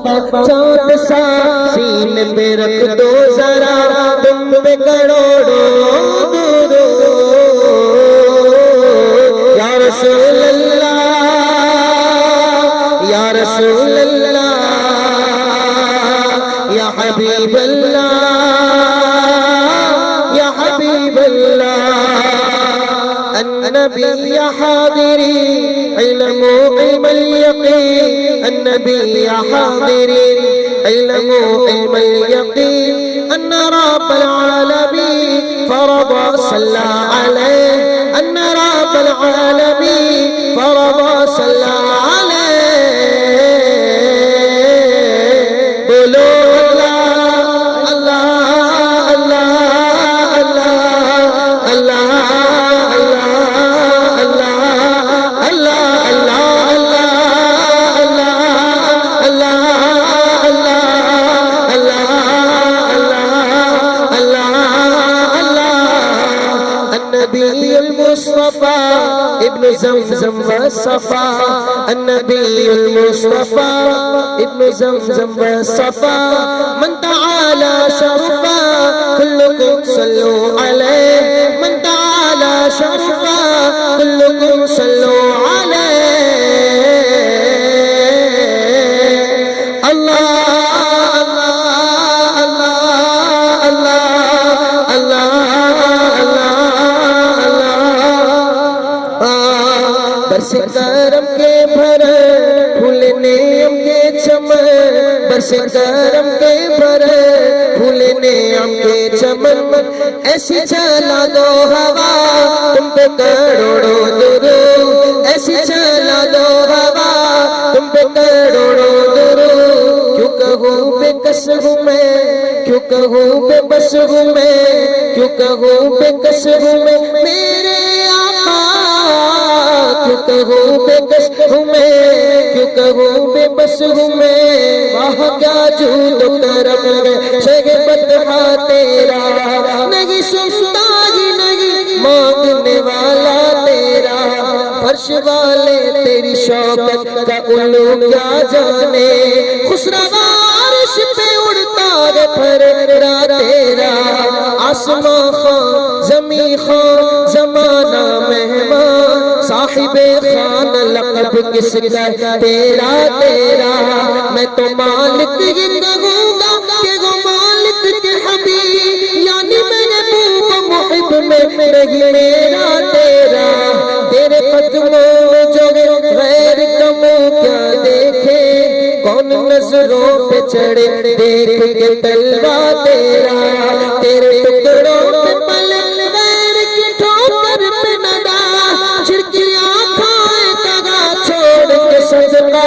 چاند سا سینے پہ رکھ دو ذرا تم پہ کروڑوں درود یا رسول اللہ یا رسول اللہ یا حبیب اللہ یا حبیب اللہ النبي حاضرين علموا علم اليقين النبي حاضرين علموا علم اليقين أن رب العالمين فرض صلى عليه أن رب العالمين فرض صلى عليه بولو الله الله الله الله النبي المصطفى ابن زمزم والصفا النبي المصطفى ابن زمزم والصفا من تعالى شرفا كلكم صلوا عليه من تعالى شرفا كلكم صلوا عليه الله برس کرم کے بھرے پھول نعم کے چمن برس کرم کے بھرے پھول نعم کے چمن ایسی چلا دو ہوا تم پہ کروڑوں درود ایسی چلا دو ہوا تم پہ کروڑوں درود کیوں کہوں بے کس ہوں میں کیوں کہوں بے بس ہوں میں کیوں کہوں بے کس ہوں میں میرے آقا کیوں کہوں بے کس ہوں میں کیوں کہوں بے بس ہوں میں واہ کیا جود و کرم ہے شہ بدحا تیرا نہیں سنتا ہی نہیں مانگنے والا تیرا فرش والے تیری شوقت کا الو کیا جانے خسروا عرش پہ اڑتا ہے پھرا تیرا آسمان خان زمین خان زمانہ مہمان صاحب خان لقب کس کا تیرا تیرا میں تو مالک ہی کہوں گا کہ وہ مالک کے حبیب یعنی محبوب محب میں نہیں میرا تیرا تیرے قدموں میں جو غیر کموں کیا دیکھے کون نظروں پہ چڑھے دیکھ کے تلوا تیرا تیرے ٹکڑوں پہ پلے غیر کی ٹھوکر پہ ندا چھڑکیاں کھائے تگا چھوڑ کے صدقہ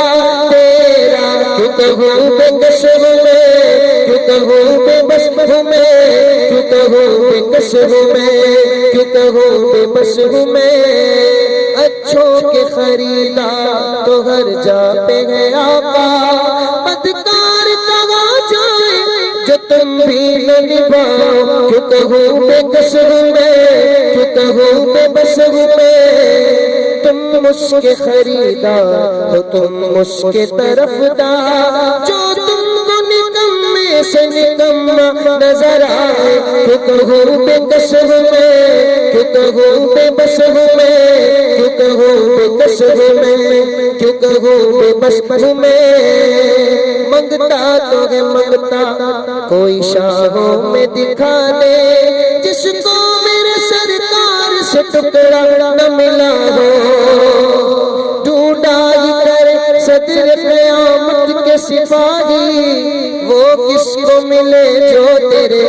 تیرا کیوں کہوں بے کس ہوں میں کیوں کہوں بے بس ہوں میں کیوں کہوں بے کس ہوں میں کیوں کہوں بے بس ہوں میں اچھوں کے خریدار تو ہر جا پہ ہے آقا بدکار تگا جائے جو تم بھی نہ نبھاؤ کیوں کہوں بے کس ہوں میں کیوں کہوں بے بس ہوں میں تم مجھ کے خریدار تو تم مجھ کے طرفدار جو تم کو نکمے سے نکما نظر آئے کیوں کہوں بے کس ہوں میں کیوں کہوں بے بس ہوں میں کیوں کہوں بے کس ہوں میں کیوں کہوں بے بس ہوں میں منگتا تو ہے منگتا کوئی شاہوں میں دکھا دے جس کو میرے سرکار سے ٹکڑا نہ ملا ہو ڈھونڈا ہی کرے صدر قیامت کے سپاہی وہ کس کو ملے جو